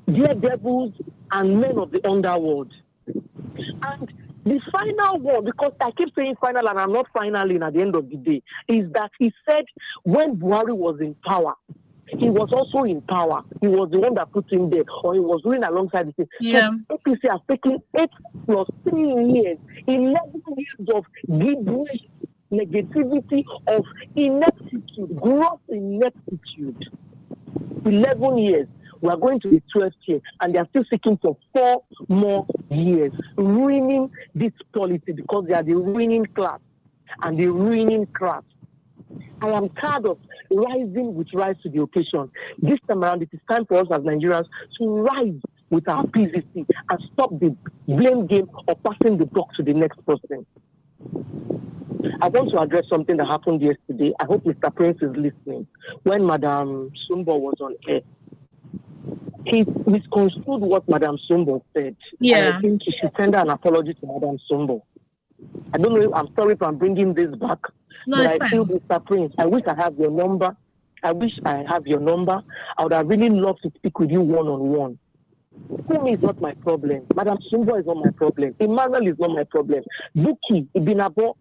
daredevils and men of the underworld. And the final one, because I keep saying final and I'm not finaling at the end of the day, is that he said when Buhari was in power, he was also in power. He was the one that put him there, or he was doing alongside the thing. Yeah. So APC has taken 8 plus 3 years, 11 years of gibberish, negativity, of ineptitude, gross ineptitude. 11 years. We are going to the 12th year, and they are still seeking for 4 more years, ruining this policy because they are the ruining class and the ruining craft. I am tired of rising with rise to the occasion. This time around, it is time for us as Nigerians to rise with our PVC and stop the blame game of passing the buck to the next person. I want to address something that happened yesterday. I hope Mr. Prince is listening. When Madam Sumbo was on air, he misconstrued what Madam Sumbo said. Yeah. And I think he should tender an apology to Madam Sumbo. I don't know. I'm sorry if I'm bringing this back. No, but it's I fine. feel, Mr. Prince, I wish I have your number. I would have really loved to speak with you one-on-one. Kumi is not my problem. Madam Sumbo is not my problem. Emmanuel is not my problem. Buki, Ibinabo,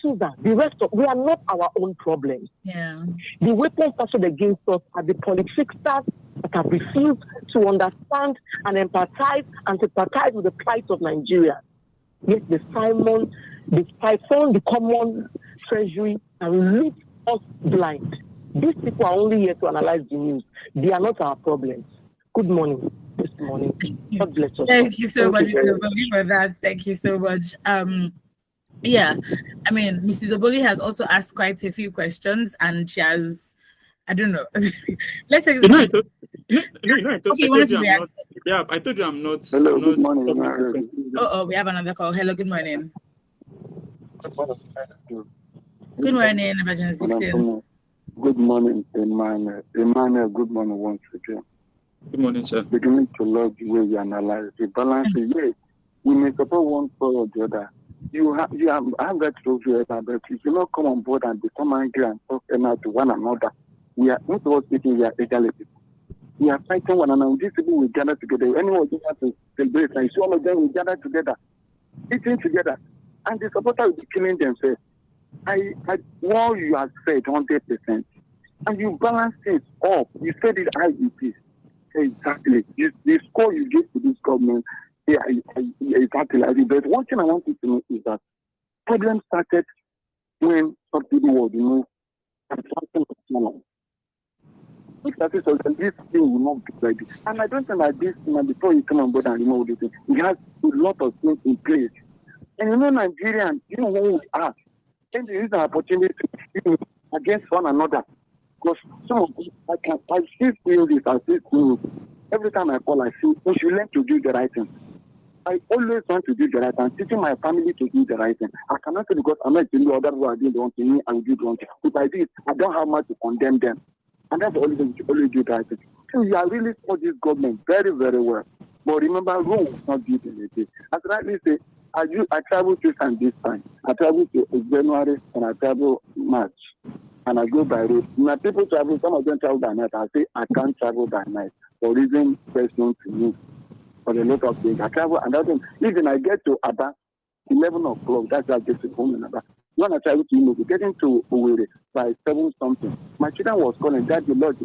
Susan, the rest of, we are not our own problems. Yeah. The weapons started against us are the politicians that have refused to understand and empathize and sympathize with the plight of Nigeria. Yet they siphon the common treasury and leave us blind. These people are only here to analyze the news. They are not our problems. Good morning. This morning. God bless us. Thank you so much, Mrs. Oboli, for that. Thank you so much. Yeah, I mean, Mrs. Oboli has also asked quite a few questions, and she has, I don't know. Let's say, I told you I'm not. Yeah, I told you I'm not. Hello, I'm good not morning. Oh, we have another call. Hello, good morning. Good morning, Evangelist Dixon. Good morning, Emmanuel. Emmanuel, good morning once again. Good morning, sir. Beginning to love the way you analyze the balance. Yes, we may support one side or the other. You have that to do, but if you not come on board and become angry and talk to one another, we are not all speaking. We are equality. We are fighting one another. These people will gather together. Anyone who wants to celebrate, and all of them will gather together, eating together, and the supporters will be killing themselves. What you have said 100%, and you balance things up. You said it as it is. Exactly. The score you give to this government, exactly. But one thing I want you to know is that problem started when some people were removed and something was wrong. So this thing will not be ready. And I don't think that this thing, before you come on board and remove this thing, we have a lot of things in place. And Nigerians, what we are. And there is an opportunity to be against one another. Because some of them, I still feel this, every time I call, I feel we should learn to do the right thing. I always want to do the right thing, teaching my family to do the right thing. I cannot say because I'm not doing the other way, I do the wrong thing, I will do the wrong thing. If I do it, I don't have much to condemn them. And that's always to always do the right thing. So we are really for this government very, very well. But remember, Rome was not built in a day. As rightly say, I travel to and this time. I travel to January and I travel March. And I go by road. Now people travel, some of them travel by night. I say I can't travel by night for reason personal to me. For a lot of things. I travel and that's even I get to Aba 11 o'clock, that's why I get to home in Aba. When I travel to Imo, getting to Owerri by 7 something. My children was calling, Dad, the Lord.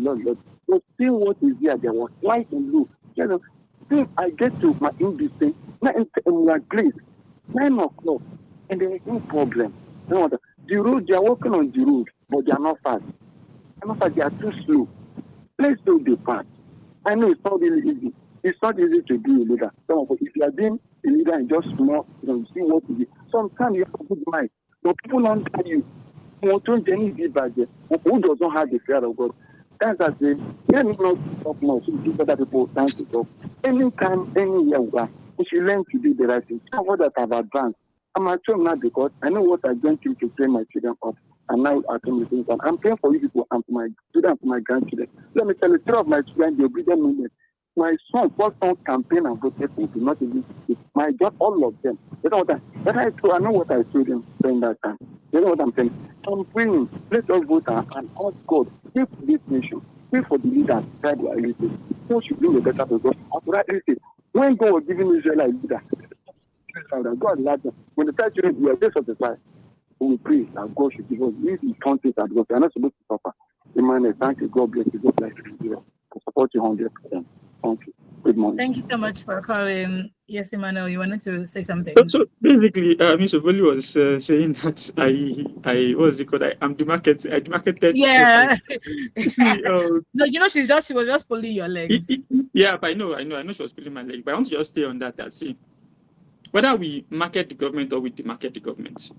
So see what is there. There was light and blue. See, I get to my in-between, in my place, 9 o'clock, and there is no problem. The road, they are working on the road, but they are not fast. They are too slow. Let's do the part. I know it's not really easy. It's not easy to be a leader. If you are being a leader and just small, see what to do. Sometimes you have a good mind. But people don't tell you, who doesn't have the fear of God. That's a thing. Let me not talk more. So give other people time to talk. Anytime, anywhere we are, we should learn to do the right thing. Some of that have advanced. I'm at home now because I know what I'm going to train my children up. And now at home, I'm praying for you people and for my children and for my grandchildren. Let me tell you, 3 of my children, the obedient movement. My son first on campaign and voted for do not even my job, all of them. You know what I know what I told them during that time. You know what I'm saying? I'm praying, let us vote and ask God, pray for this nation, pray for the leaders, try to elevate. God should bring a better because when God was giving Israel a leader, that God loves them. When the church is we are dissatisfied, we pray that God should give us these countries that we are not supposed to suffer. Emmanuel, thank you. God bless you. God bless you. I support you 100%. Thank you. Good morning. Thank you so much for calling. Yes, Emmanuel, you wanted to say something. So basically, Mr. Boli was saying that I what's it called? I'm the marketed. Yeah. See, no, she was just pulling your legs. Yeah, but I know she was pulling my leg. But I want to just stay on that. See, whether we market the government or we demarket the government,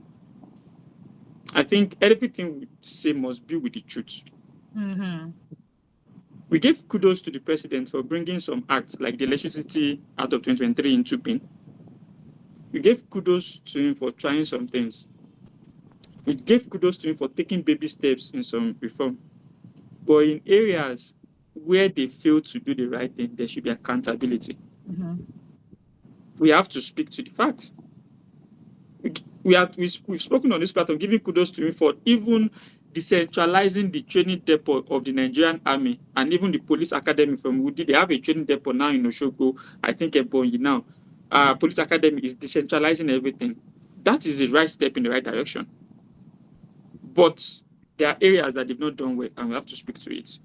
I think everything we say must be with the truth. Mm-hmm. We gave kudos to the president for bringing some acts like the Electricity Act of 2023 into being. We gave kudos to him for trying some things. We gave kudos to him for taking baby steps in some reform. But in areas where they fail to do the right thing, there should be accountability. Mm-hmm. We have to speak to the facts. We've spoken on this platform, giving kudos to him for even decentralizing the training depot of the Nigerian Army and even the police academy from Woody. They have a training depot now in Oshogo, I think Ebonyi now. Police academy is decentralizing everything. That is the right step in the right direction. But there are areas that they've not done well, and we have to speak to it.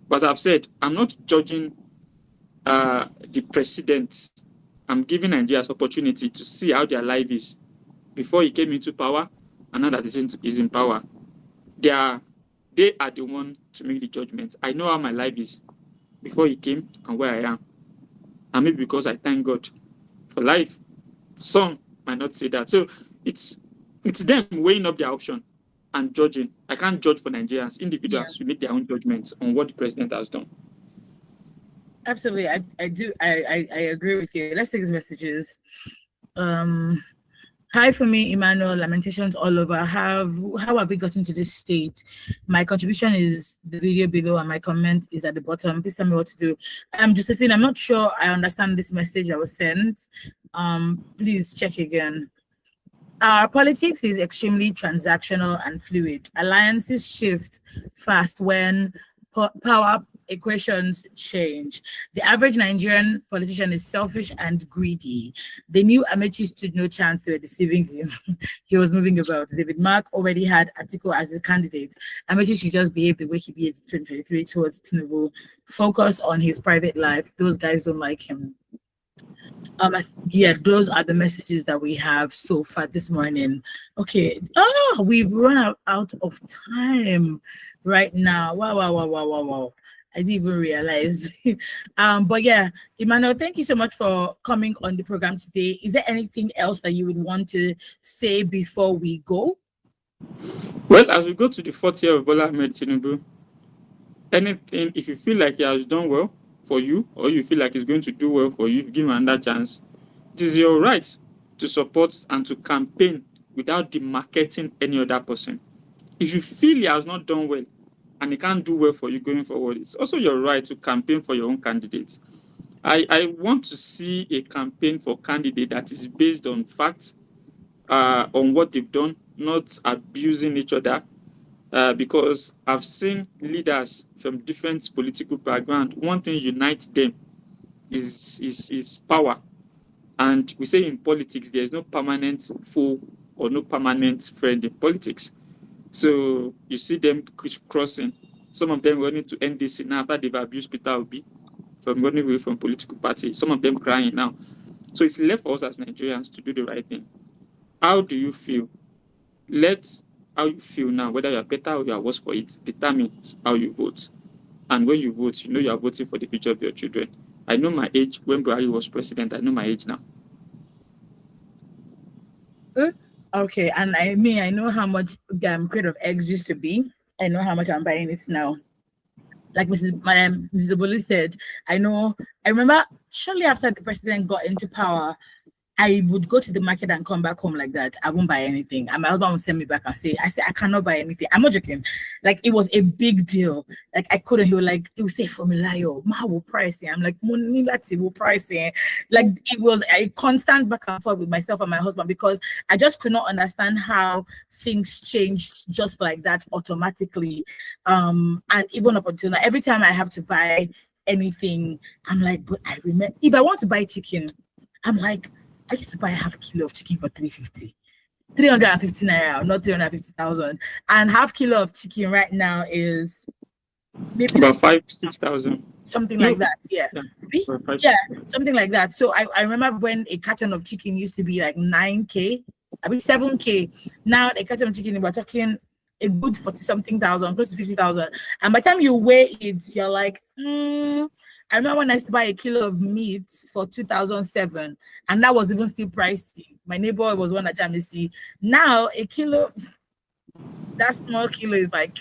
But as I've said, I'm not judging the president. I'm giving Nigerians opportunity to see how their life is before he came into power, and now that he's in power. They are the one to make the judgment. I know how my life is before he came and where I am. And maybe because I thank God for life. Some might not say that. So it's them weighing up their option and judging. I can't judge for Nigerians. Individuals should make their own judgments on what the president has done. Absolutely. I agree with you. Let's take these messages. Hi for me, Emmanuel. Lamentations all over. How have we gotten to this state? My contribution is the video below and my comment is at the bottom. Please tell me what to do. Josephine, I'm not sure I understand this message that was sent. Please check again. Our politics is extremely transactional and fluid. Alliances shift fast when power equations change. The average Nigerian politician is selfish and greedy. They knew Amaechi stood no chance. They were deceiving him. He was moving about. David Mark already had Atiku as his candidate. Amaechi should just behave the way he behaved in 2023 towards Tinubu. Focus on his private life. Those guys don't like him. Yeah, those are the messages that we have so far this morning. Okay. Oh, we've run out of time right now. Wow. I didn't even realize. But yeah, Emmanuel, thank you so much for coming on the program today. Is there anything else that you would want to say before we go? Well, as we go to the 4th year of Bola Ahmed Tinubu, anything, if you feel like he has done well for you, or you feel like he's going to do well for you, if you give him another chance, it is your right to support and to campaign without demarcating any other person. If you feel he has not done well, and he can't do well for you going forward, it's also your right to campaign for your own candidates. I want to see a campaign for candidate that is based on facts, on what they've done, not abusing each other, because I've seen leaders from different political backgrounds. One thing unites them is power. And we say in politics, there is no permanent foe or no permanent friend in politics. So you see them crossing. Some of them running to NDC now after they've abused Peter Obi from running away from political party. Some of them crying now. So it's left for us as Nigerians to do the right thing. How do you feel? How you feel now, whether you are better or you are worse for it, determines how you vote. And when you vote, you know you are voting for the future of your children. I know my age when Buhari was president. I know my age now. Okay, and I know how much crate of eggs used to be. I know how much I'm buying it now. Like Mrs. Oboli said, I remember shortly after the president got into power, I would go to the market and come back home like that. I won't buy anything. And my husband would send me back and say, I cannot buy anything. I'm not joking. Like, it was a big deal. Like, I couldn't. He would say, Formulayo, ma will price it. I'm like, Monilati will price it. Like, it was a constant back and forth with myself and my husband because I just could not understand how things changed just like that automatically. And even up until now, every time I have to buy anything, I'm like, but I remember, if I want to buy chicken, I'm like, I used to buy half kilo of chicken for 350 naira, not 350,000. And half kilo of chicken right now is maybe about 5,000-6,000. Something like that. Yeah. Yeah, Something like that. So I remember when a carton of chicken used to be like 9K, 7K. Now a carton of chicken, we're talking a good 40-something thousand, close to 50,000. And by the time you weigh it, you're like, I remember when I used to buy a kilo of meat for 2007, and that was even still pricey. My neighbor was one at Jamisi. Now a kilo, that small kilo is like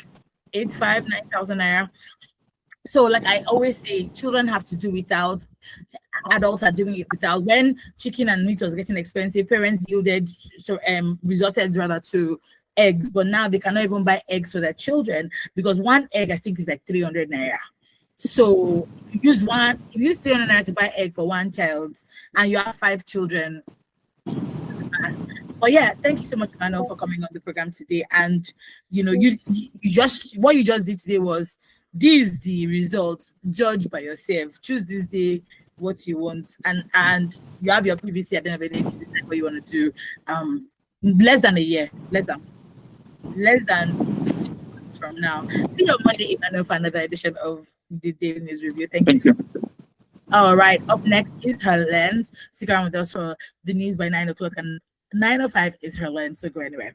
9,000 naira. So like I always say, children have to do without, adults are doing it without. When chicken and meat was getting expensive, parents resorted rather to eggs, but now they cannot even buy eggs for their children because one egg I think is like 300 naira. So if you use 300 naira to buy egg for one child and you have 5 children. But yeah, thank you so much, Emmanuel, for coming on the program today. And you just what you just did today was, these the results, judge by yourself, choose this day what you want, and you have your PVC at the end of the day to decide what you want to do. Less than a year, less than 6 months from now. See you on Monday, Emmanuel, for another edition of the Daily News Review. Thank you. All right, up next is Her Lens. Stick around with us for the news by 9 o'clock, and 9:05 is Her Lens, so go anywhere.